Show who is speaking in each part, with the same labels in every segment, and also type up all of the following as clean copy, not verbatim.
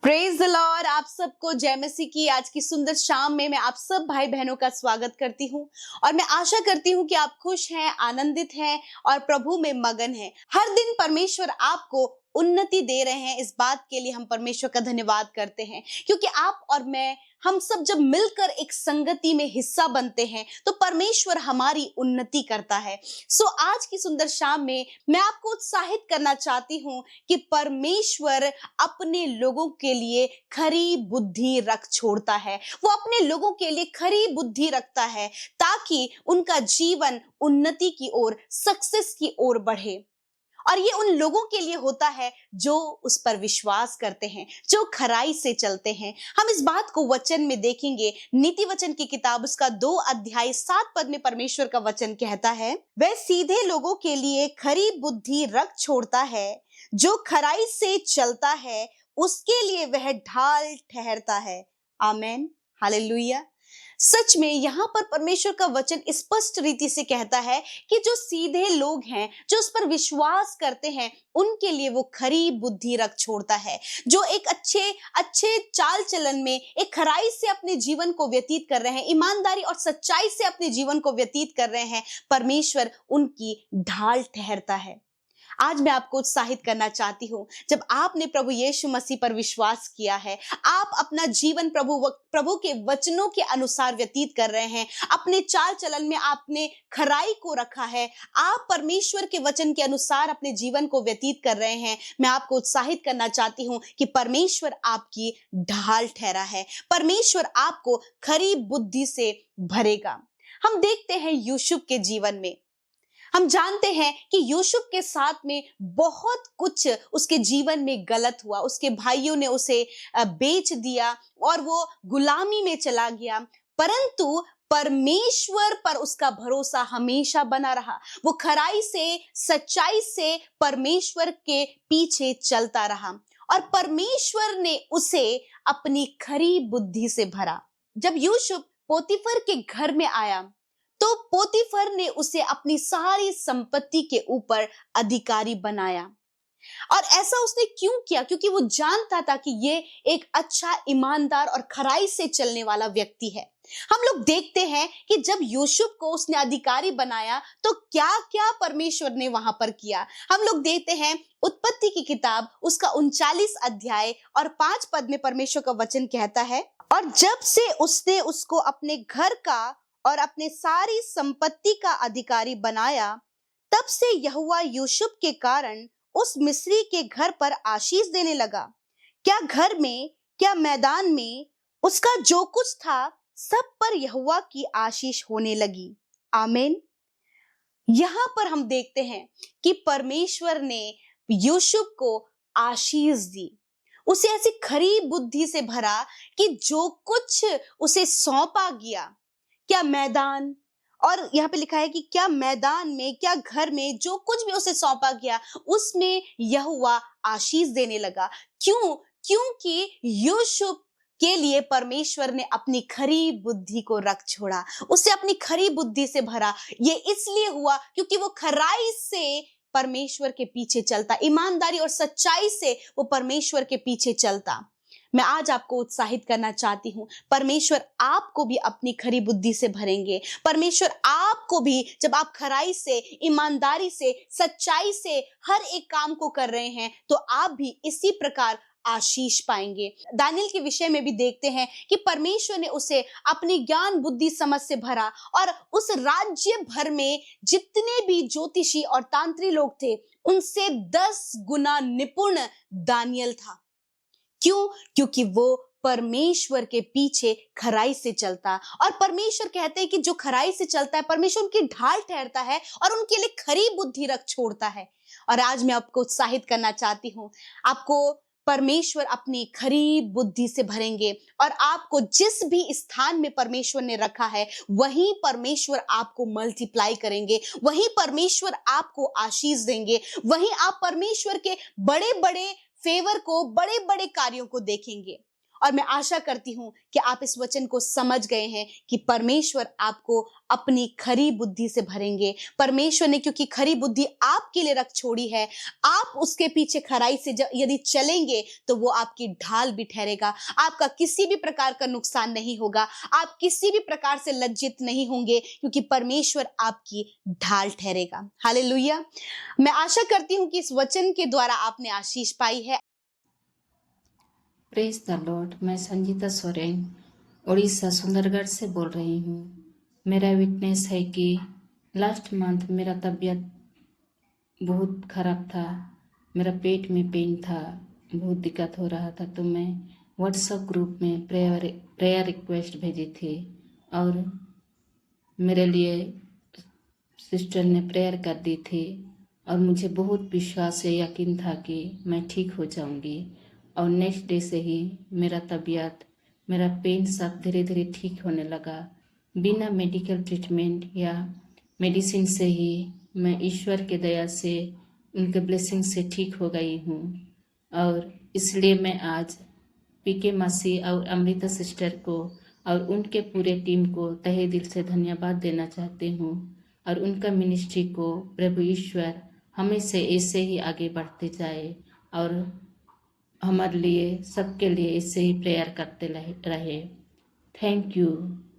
Speaker 1: Praise the Lord. आप सबको जय मसीह की आज की सुंदर शाम में मैं आप सब भाई बहनों का स्वागत करती हूँ और मैं आशा करती हूँ कि आप खुश हैं, आनंदित हैं और प्रभु में मगन हैं। हर दिन परमेश्वर आपको उन्नति दे रहे हैं। इस बात के लिए हम परमेश्वर का धन्यवाद करते हैं, क्योंकि आप और मैं, हम सब जब मिलकर एक संगति में हिस्सा बनते हैं तो परमेश्वर हमारी उन्नति करता है। आज की सुंदर शाम में मैं आपको उत्साहित करना चाहती हूं कि परमेश्वर अपने लोगों के लिए खरी बुद्धि रख छोड़ता है। वो अपने लोगों के लिए खरी बुद्धि रखता है ताकि उनका जीवन उन्नति की ओर, सक्सेस की ओर बढ़े। और ये उन लोगों के लिए होता है जो उस पर विश्वास करते हैं, जो खराई से चलते हैं। हम इस बात को वचन में देखेंगे। नीति वचन की किताब उसका 2 अध्याय 7 पद में परमेश्वर का वचन कहता है, वह सीधे लोगों के लिए खरी बुद्धि रख छोड़ता है, जो खराई से चलता है उसके लिए वह ढाल ठहरता है। आमेन, हालेलुया। सच में यहाँ पर परमेश्वर का वचन स्पष्ट रीति से कहता है कि जो सीधे लोग हैं, जो उस पर विश्वास करते हैं, उनके लिए वो खरी बुद्धि रख छोड़ता है। जो एक अच्छे चाल चलन में एक खराई से अपने जीवन को व्यतीत कर रहे हैं, ईमानदारी और सच्चाई से अपने जीवन को व्यतीत कर रहे हैं, परमेश्वर उनकी ढाल ठहरता है। आज मैं आपको उत्साहित करना चाहती हूँ, जब आपने प्रभु यीशु मसीह पर विश्वास किया है, आप अपना जीवन प्रभु के वचनों के अनुसार व्यतीत कर रहे हैं, अपने चाल चलन में आपने खराई को रखा है, आप परमेश्वर के वचन के अनुसार अपने जीवन को व्यतीत कर रहे हैं, मैं आपको उत्साहित करना चाहती हूँ कि परमेश्वर आपकी ढाल ठहरा है। परमेश्वर आपको खरी बुद्धि से भरेगा। हम देखते हैं यूसुफ के जीवन में, हम जानते हैं कि यूसुफ के साथ में बहुत कुछ उसके जीवन में गलत हुआ। उसके भाइयों ने उसे बेच दिया और वो गुलामी में चला गया, परंतु परमेश्वर पर उसका भरोसा हमेशा बना रहा। वो खराई से, सच्चाई से परमेश्वर के पीछे चलता रहा और परमेश्वर ने उसे अपनी खरी बुद्धि से भरा। जब यूसुफ पोतीफर के घर में आया तो पोतीफर ने उसे अपनी सारी संपत्ति के ऊपर अधिकारी बनाया। और ऐसा उसने क्यों किया? क्योंकि वो जानता था कि ये एक अच्छा, ईमानदार और खराई से चलने वाला व्यक्ति है। हम लोग देखते हैं कि जब यूसुफ को उसने अधिकारी बनाया तो क्या क्या परमेश्वर ने वहां पर किया। हम लोग देखते हैं उत्पत्ति की किताब उसका 39 अध्याय और 5 पद में परमेश्वर का वचन कहता है, और जब से उसने उसको अपने घर का और अपने सारी संपत्ति का अधिकारी बनाया, तब से यहोवा यूसुफ के कारण उस मिस्री के घर पर आशीष देने लगा। क्या घर में, क्या मैदान में, उसका जो कुछ था सब पर यहोवा की आशीष होने लगी। आमीन। यहां पर हम देखते हैं कि परमेश्वर ने यूसुफ को आशीष दी, उसे ऐसी खरी बुद्धि से भरा कि जो कुछ उसे सौंपा गया, क्या मैदान, और यहाँ पे लिखा है कि क्या मैदान में, क्या घर में, जो कुछ भी उसे सौंपा गया उसमें यहोवा आशीष देने लगा। क्यों? क्योंकि यूसुफ के लिए परमेश्वर ने अपनी खरी बुद्धि को रख छोड़ा, उसे अपनी खरी बुद्धि से भरा। ये इसलिए हुआ क्योंकि वो खराई से परमेश्वर के पीछे चलता, ईमानदारी और सच्चाई से वो परमेश्वर के पीछे चलता। मैं आज आपको उत्साहित करना चाहती हूँ, परमेश्वर आपको भी अपनी खरी बुद्धि से भरेंगे। परमेश्वर आपको भी, जब आप खराई से, ईमानदारी से, सच्चाई से हर एक काम को कर रहे हैं, तो आप भी इसी प्रकार आशीष पाएंगे। दानियल के विषय में भी देखते हैं कि परमेश्वर ने उसे अपनी ज्ञान, बुद्धि, समझ से भरा और उस राज्य भर में जितने भी ज्योतिषी और तांत्री लोग थे, उनसे 10 गुना निपुण दानियल था। क्यों? क्योंकि वो परमेश्वर के पीछे खराई से चलता, और परमेश्वर कहते हैं कि जो खराई से चलता है, परमेश्वर उनकी ढाल ठहरता है और उनके लिए खरी बुद्धि रख छोड़ता है। और आज मैं आपको उत्साहित करना चाहती हूँ, आपको परमेश्वर अपनी खरी बुद्धि से भरेंगे और आपको जिस भी स्थान में परमेश्वर ने रखा है, वहीं परमेश्वर आपको मल्टीप्लाई करेंगे, वहीं परमेश्वर आपको आशीष देंगे, वहीं आप परमेश्वर के बड़े बड़े फेवर को, बड़े बड़े कार्यों को देखेंगे। और मैं आशा करती हूँ कि आप इस वचन को समझ गए हैं कि परमेश्वर आपको अपनी खरी बुद्धि से भरेंगे। परमेश्वर ने क्योंकि खरी बुद्धि आपके लिए रख छोड़ी है, आप उसके पीछे खराई से यदि चलेंगे तो वो आपकी ढाल भी ठहरेगा। आपका किसी भी प्रकार का नुकसान नहीं होगा, आप किसी भी प्रकार से लज्जित नहीं होंगे, क्योंकि परमेश्वर आपकी ढाल ठहरेगा। हालेलुया। मैं आशा करती हूँ कि इस वचन के द्वारा आपने आशीष पाई है।
Speaker 2: Praise the Lord. मैं संजीता सोरेन उड़ीसा सुंदरगढ़ से बोल रही हूँ। मेरा विटनेस है कि लास्ट मंथ मेरा तबीयत बहुत खराब था, मेरा पेट में पेन था, बहुत दिक्कत हो रहा था। तो मैं व्हाट्सएप ग्रुप में प्रेयर रिक्वेस्ट भेजी थी और मेरे लिए सिस्टर ने प्रेयर कर दी थी और मुझे बहुत विश्वास या यकीन था कि मैं ठीक हो जाऊंगी। और नेक्स्ट डे से ही मेरा तबीयत, मेरा पेन सब धीरे धीरे ठीक होने लगा। बिना मेडिकल ट्रीटमेंट या मेडिसिन से ही मैं ईश्वर के दया से, उनके ब्लेसिंग से ठीक हो गई हूँ। और इसलिए मैं आज पीके मासी और अमृता सिस्टर को और उनके पूरे टीम को तहे दिल से धन्यवाद देना चाहती हूँ। और उनका मिनिस्ट्री को प्रभु ईश्वर हमेशा ऐसे ही आगे बढ़ते जाए और हमारे लिए, सबके लिए ऐसे ही प्रेयर करते रहे। Thank you.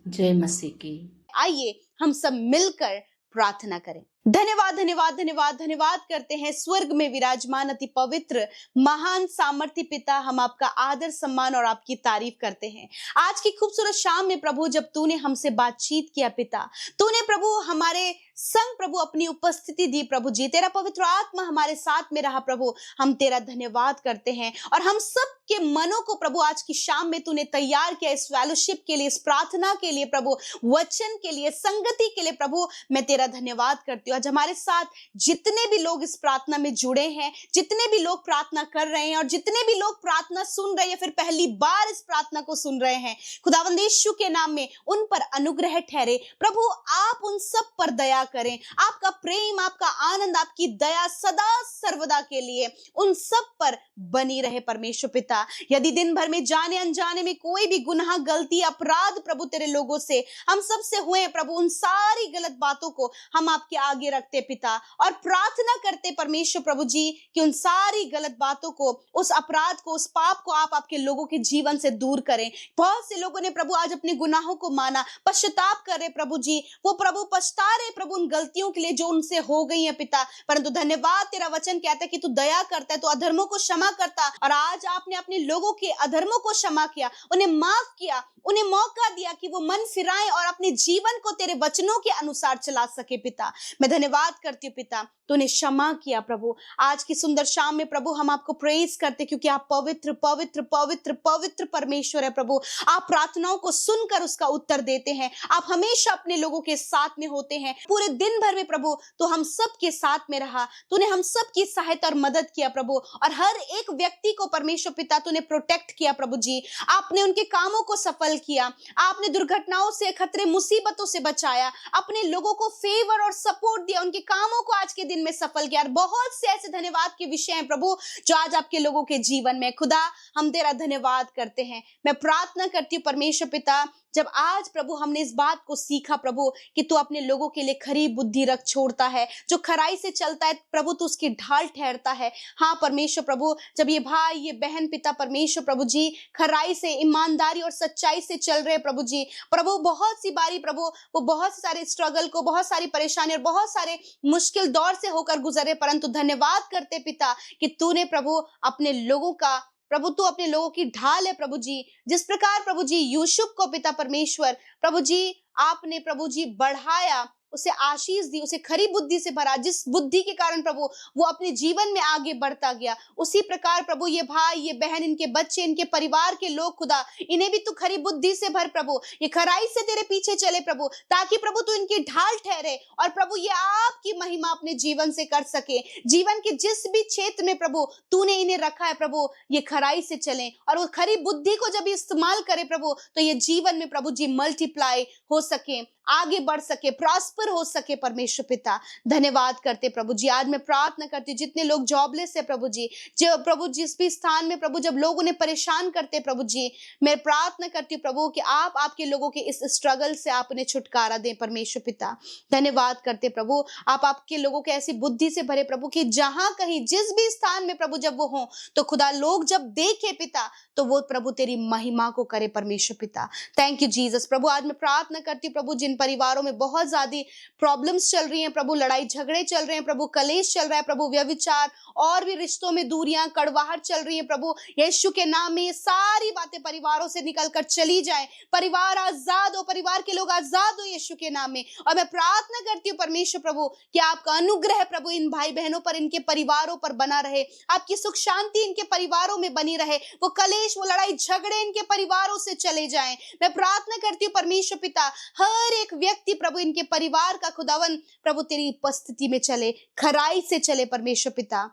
Speaker 2: जय मसीह की।
Speaker 1: आइए हम सब मिलकर प्रार्थना करें। धन्यवाद धन्यवाद धन्यवाद धन्यवाद करते हैं स्वर्ग में विराजमान अति पवित्र महान सामर्थ्य पिता, हम आपका आदर सम्मान और आपकी तारीफ करते हैं। आज की खूबसूरत शाम में प्रभु जब तूने हमसे बातचीत किया पिता, तूने प्रभु हमारे संग प्रभु अपनी उपस्थिति दी प्रभु जी, तेरा पवित्र आत्मा हमारे साथ में रहा प्रभु, हम तेरा धन्यवाद करते हैं। और हम सब के मनों को प्रभु आज की शाम में तूने तैयार किया इस फेलोशिप के लिए, इस प्रार्थना के लिए प्रभु, वचन के लिए, संगति के लिए प्रभु, मैं तेरा धन्यवाद करती हूँ। आज हमारे साथ जितने भी लोग इस प्रार्थना में जुड़े हैं, जितने भी लोग प्रार्थना कर रहे हैं और जितने भी लोग प्रार्थना सुन रहे हैं, फिर पहली बार इस प्रार्थना को सुन रहे हैं, खुदावंद यीशु के नाम में उन पर अनुग्रह ठहरे प्रभु। आप उन सब पर दया करें, आपका प्रेम, आपका आनंद, आपकी दया सदा सर्वदा के लिए उन सब पर बनी रहे परमेश्वर पिता। यदि दिन भर में जाने अनजाने में कोई भी गुनाह, गलती, अपराध प्रभु तेरे लोगों से, हम सब से हुए प्रभु, उन सारी गलत बातों को हम आपके आगे रखते पिता और प्रार्थना करते परमेश्वर प्रभु जी कि उन सारी गलत बातों को, उस अपराध को, उस पाप को आप आपके लोगों के जीवन से दूर करें। बहुत से लोगों ने प्रभु आज अपने गुनाहों को माना, पश्चाताप कर रहे प्रभु जी, वो प्रभु पछता रहे प्रभु उन गलतियों के लिए जो उनसे हो गई है पिता। परंतु धन्यवाद, तेरा वचन कहता है कि तू दया करता है, तू अधर्मों को क्षमा करता, और आज आपने अपने लोगों के अधर्मों को क्षमा किया, उन्हें माफ किया, उन्हें मौका दिया कि वो मन फिराएं और अपने जीवन को तेरे वचनों के अनुसार चला सके पिता। मैं धन्यवाद करती हूँ पिता, तूने क्षमा किया प्रभु। आज की सुंदर शाम में प्रभु हम आपको प्रेज करते क्योंकि आप पवित्र पवित्र पवित्र पवित्र परमेश्वर है प्रभु। आप प्रार्थनाओं को सुनकर उसका उत्तर देते हैं, आप हमेशा अपने लोगों के साथ में होते हैं। पूरे दिन भर में प्रभु तो हम सब के साथ में रहा, तूने हम सब की सहायता और मदद किया प्रभु, और हर एक व्यक्ति को परमेश्वर पिता तूने प्रोटेक्ट किया प्रभु जी। आपने उनके कामों को सफल किया, आपने दुर्घटनाओं से, खतरे, मुसीबतों से बचाया, अपने लोगों को फेवर और सपोर्ट दिया, उनके कामों को आज के दिन में सफल किया। बहुत से ऐसे धन्यवाद के विषय हैं प्रभु जो आज आपके लोगों के जीवन में, खुदा हम तेरा धन्यवाद करते हैं। मैं प्रार्थना करती हूँ परमेश्वर पिता, जब आज प्रभु हमने इस बात को सीखा प्रभु कि तू अपने लोगों के लिए खरी बुद्धि रख छोड़ता है, जो खराई से चलता है प्रभु तू उसकी ढाल ठहरता है। हाँ परमेश्वर प्रभु, जब ये भाई, ये बहन पिता परमेश्वर प्रभु जी खराई से, ईमानदारी और सच्चाई से चल रहे प्रभु जी, प्रभु बहुत सी बारी प्रभु वो बहुत सारे स्ट्रगल को, बहुत सारी परेशानी और बहुत सारे मुश्किल दौर से होकर गुजरे, परंतु धन्यवाद करते पिता कि तूने प्रभु अपने लोगों का, प्रभु तू अपने लोगों की ढाल है प्रभु जी। जिस प्रकार प्रभु जी यूसुफ को पिता परमेश्वर प्रभु जी आपने प्रभु जी बढ़ाया, उसे आशीष दी, उसे खरी बुद्धि से भरा, जिस बुद्धि के कारण प्रभु वो अपने जीवन में आगे बढ़ता गया, उसी प्रकार प्रभु ये भाई, ये बहन, इनके बच्चे, इनके परिवार के लोग खुदा, इन्हें भी तू खरी बुद्धि से भर प्रभु, ये खराई से तेरे पीछे चले प्रभु, ताकि प्रभु तू इनकी ढाल ठहरे और प्रभु ये आपकी महिमा अपने जीवन से कर सके। जीवन के जिस भी क्षेत्र में प्रभु तूने इन्हें रखा है प्रभु, ये खराई से चले और वो खरी बुद्धि को जब इस्तेमाल करे प्रभु, तो ये जीवन में प्रभु जी मल्टीप्लाई हो सके। आगे बढ़ सके, प्रॉस्पर हो सके परमेश्वर पिता। धन्यवाद करते प्रभु जी। आज मैं प्रार्थना करती हूँ जितने लोग जॉबलेस है प्रभु जी, जो प्रभु जिस भी स्थान में प्रभु जब लोग उन्हें परेशान करते प्रभु जी, मैं प्रार्थना करती हूँ प्रभु कि आप आपके लोगों के इस स्ट्रगल से आप उन्हें छुटकारा दें परमेश्वर पिता। धन्यवाद करते प्रभु, आप आपके लोगों के ऐसी बुद्धि से भरे प्रभु कि जहां कहीं जिस भी स्थान में प्रभु जब वो हो तो खुदा लोग जब देखे पिता तो वो प्रभु तेरी महिमा को करे परमेश्वर पिता। Thank you Jesus. प्रभु आज मैं प्रार्थना करती हूँ प्रभु जिन परिवारों में बहुत ज्यादा प्रॉब्लम्स चल रही हैं प्रभु, लड़ाई झगड़े चल रहे हैं प्रभु, कलेश चल रहा है प्रभु, व्यभिचार और भी रिश्तों में दूरियां कड़वाहट चल रही है प्रभु, यीशु के नाम में ये सारी बातें परिवारों से निकलकर चली जाए। परिवार आजाद हो, परिवार के लोग आजाद हो यीशु के नाम में। और मैं प्रार्थना करती हूँ परमेश्वर प्रभु कि आपका अनुग्रह प्रभु इन भाई बहनों पर, इनके परिवारों पर बना रहे, आपकी सुख शांति इनके परिवारों में बनी रहे, वो कलेश वो लड़ाई झगड़े इनके परिवारों से चले जाएं। मैं प्रार्थना करती हूँ परमेश्वर पिता हर एक व्यक्ति प्रभु इनके परिवार का खुदावन प्रभु तेरी उपस्थिति में चले, खराई से चले परमेश्वर पिता।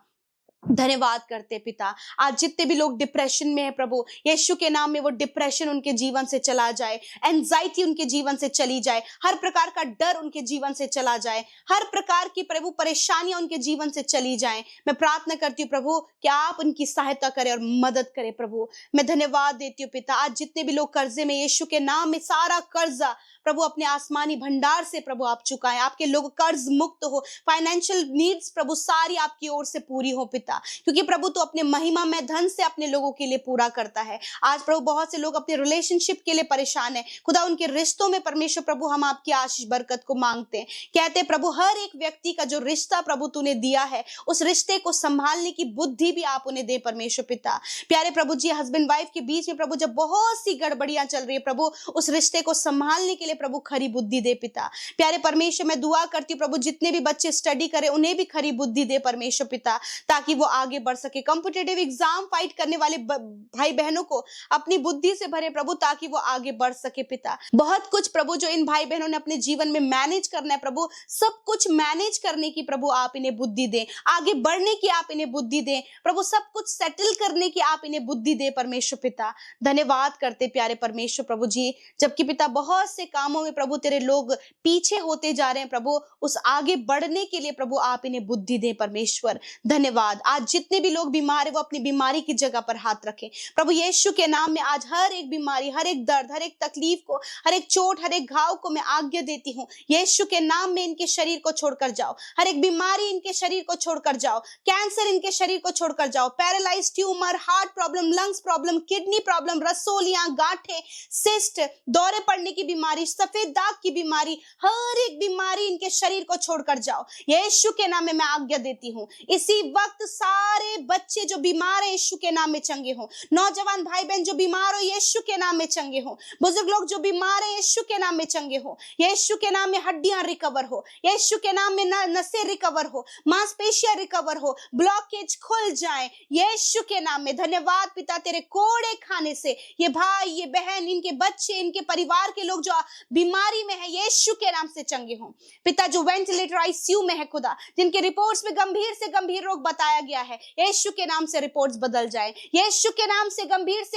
Speaker 1: धन्यवाद करते पिता। आज जितने भी लोग डिप्रेशन में है प्रभु, यीशु के नाम में वो डिप्रेशन उनके जीवन से चला जाए, एंजाइटी उनके जीवन से चली जाए, हर प्रकार का डर उनके जीवन से चला जाए, हर प्रकार की प्रभु परेशानियां उनके जीवन से चली जाएं। मैं प्रार्थना करती हूँ प्रभु कि आप उनकी सहायता करें और मदद करें प्रभु। मैं धन्यवाद देती हूँ पिता। आज जितने भी लोग कर्जे में, यीशु के नाम में सारा कर्जा प्रभु अपने आसमानी भंडार से प्रभु आप चुकाएं, आपके लोग कर्ज मुक्त हो, फाइनेंशियल नीड्स प्रभु सारी आपकी ओर से पूरी हो पिता, क्योंकि प्रभु तो अपने महिमा में धन से अपने लोगों के लिए पूरा करता है। आज प्रभु बहुत से लोग अपने रिलेशनशिप के लिए परेशान है खुदा, उनके रिश्तों में परमेश्वर प्रभु हम आपकी आशीष बरकत को मांगते हैं। कहते हैं प्रभु हर एक व्यक्ति का जो रिश्ता प्रभु तूने दिया है उस रिश्ते को संभालने की बुद्धि भी आप उन्हें दे परमेश्वर पिता। प्यारे प्रभु जी, हस्बैंड वाइफ के बीच में प्रभु जब बहुत सी गड़बड़ियां चल रही है प्रभु, उस रिश्ते को संभालने के लिए प्रभु खरी बुद्धि दे पिता। प्यारे परमेश्वर मैं दुआ करती हूँ प्रभु जितने भी बच्चे स्टडी करे उन्हें भी खरी बुद्धि दे परमेश्वर पिता, ताकि वो आगे बढ़ सके। कॉम्पिटिटिव एग्जाम फाइट करने वाले भाई बहनों को अपनी बुद्धि से भरे प्रभु, ताकि वो आगे बढ़ सके पिता। बहुत कुछ प्रभु जो इन भाई बहनों ने अपने जीवन में मैनेज करना है प्रभु, सब कुछ मैनेज करने की प्रभु आप इन्हें बुद्धि दें, आगे बढ़ने की आप इन्हें बुद्धि दें प्रभु, सब कुछ सेटल करने की आप इन्हें बुद्धि दे परमेश्वर पिता। धन्यवाद करते प्यारे परमेश्वर प्रभु जी, जबकि पिता बहुत से कामों में प्रभु तेरे लोग पीछे होते जा रहे हैं प्रभु, उस आगे बढ़ने के लिए प्रभु आप इन्हें बुद्धि दें परमेश्वर। धन्यवाद। आज जितने भी लोग बीमार है वो अपनी बीमारी की जगह पर हाथ रखें प्रभु यीशु के नाम में। आज हर एक बीमारी, हर एक दर्द, हर एक तकलीफ को, हर एक चोट, हर एक घाव को मैं आज्ञा देती हूँ यीशु के नाम में। इनके शरीर को छोड़कर जाओ, हर एक बीमारी इनके शरीर को छोड़कर जाओ, कैंसर इनके शरीर को छोड़कर जाओ, paralyse, tumour, heart problem, lungs problem, kidney problem, रसोलियां, गांठें, सिस्ट, दौरे पड़ने की बीमारी, सफेद दाग की बीमारी, हर एक बीमारी इनके शरीर को छोड़कर जाओ यीशु के नाम में। मैं आज्ञा देती हूँ इसी वक्त सारे बच्चे जो बीमार है यीशु के नाम में चंगे हो, नौजवान भाई बहन जो बीमार हो यीशु के नाम में चंगे हो, बुजुर्ग लोग जो बीमार है यीशु के नाम में चंगे हो, यीशु के नाम में हड्डियां रिकवर हो, यीशु के नाम में नसें रिकवर हो, मांसपेशियां रिकवर हो, ब्लॉकेज खुल जाए यीशु के नाम में। धन्यवाद पिता, तेरे कोड़े खाने से ये भाई, ये बहन, इनके बच्चे, इनके परिवार के लोग जो बीमारी में है यीशु के नाम से चंगे हों पिता। जो वेंटिलेटर आईसीयू में है खुदा, जिनके रिपोर्ट्स में गंभीर से गंभीर रोग बताया गया है यीशु के नाम से रिपोर्ट्स बदल जाए, यीशु के नाम से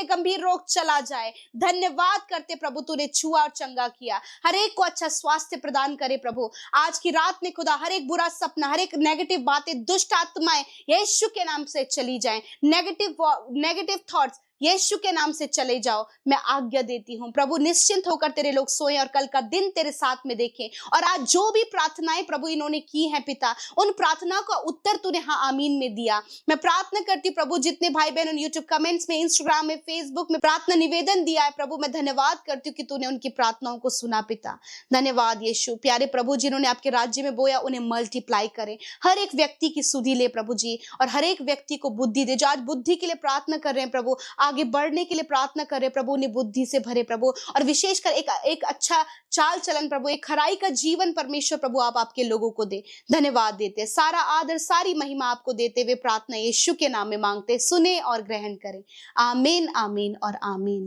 Speaker 1: गंभीर रोग चला जाए। धन्यवाद करते प्रभु, तूने छुआ और चंगा किया, हर एक को अच्छा स्वास्थ्य प्रदान करे प्रभु। आज की रात में खुदा हर एक बुरा सपना, हर एक नेगेटिव बातें, दुष्ट आत्माएं यीशु के नाम से चली जाएं, नेगेटिव थॉट्स यीशु के नाम से चले जाओ। मैं आज्ञा देती हूँ प्रभु, निश्चिंत होकर तेरे लोग सोएं और कल का दिन तेरे साथ में देखें। और आज जो भी प्रार्थनाएं प्रभु इन्होंने की हैं पिता, उन प्रार्थना का उत्तर तूने हाँ आमीन में दिया। मैं प्रार्थना करती प्रभु जितने भाई बहनों ने यूट्यूब कमेंट्स में, इंस्टाग्राम में, फेसबुक में प्रार्थना निवेदन दिया है प्रभु, मैं धन्यवाद करती हूँ कि तूने उनकी प्रार्थनाओं को सुना पिता। धन्यवाद यीशु। प्यारे प्रभु, जिन्होंने आपके राज्य में बोया उन्हें मल्टीप्लाई करे, हर एक व्यक्ति की सुधि ले प्रभु जी, और हर एक व्यक्ति को बुद्धि दे। जो आज बुद्धि के लिए प्रार्थना कर रहे हैं प्रभु, आगे बढ़ने के लिए प्रार्थना कर रहे प्रभु, उन्हें बुद्धि से भरे प्रभु, और विशेषकर एक अच्छा चाल चलन प्रभु, एक खराई का जीवन परमेश्वर प्रभु आप आपके लोगों को दे। धन्यवाद देते, सारा आदर सारी महिमा आपको देते हुए प्रार्थना यीशु के नाम में मांगते, सुने और ग्रहण करें। आमीन, आमीन और आमीन।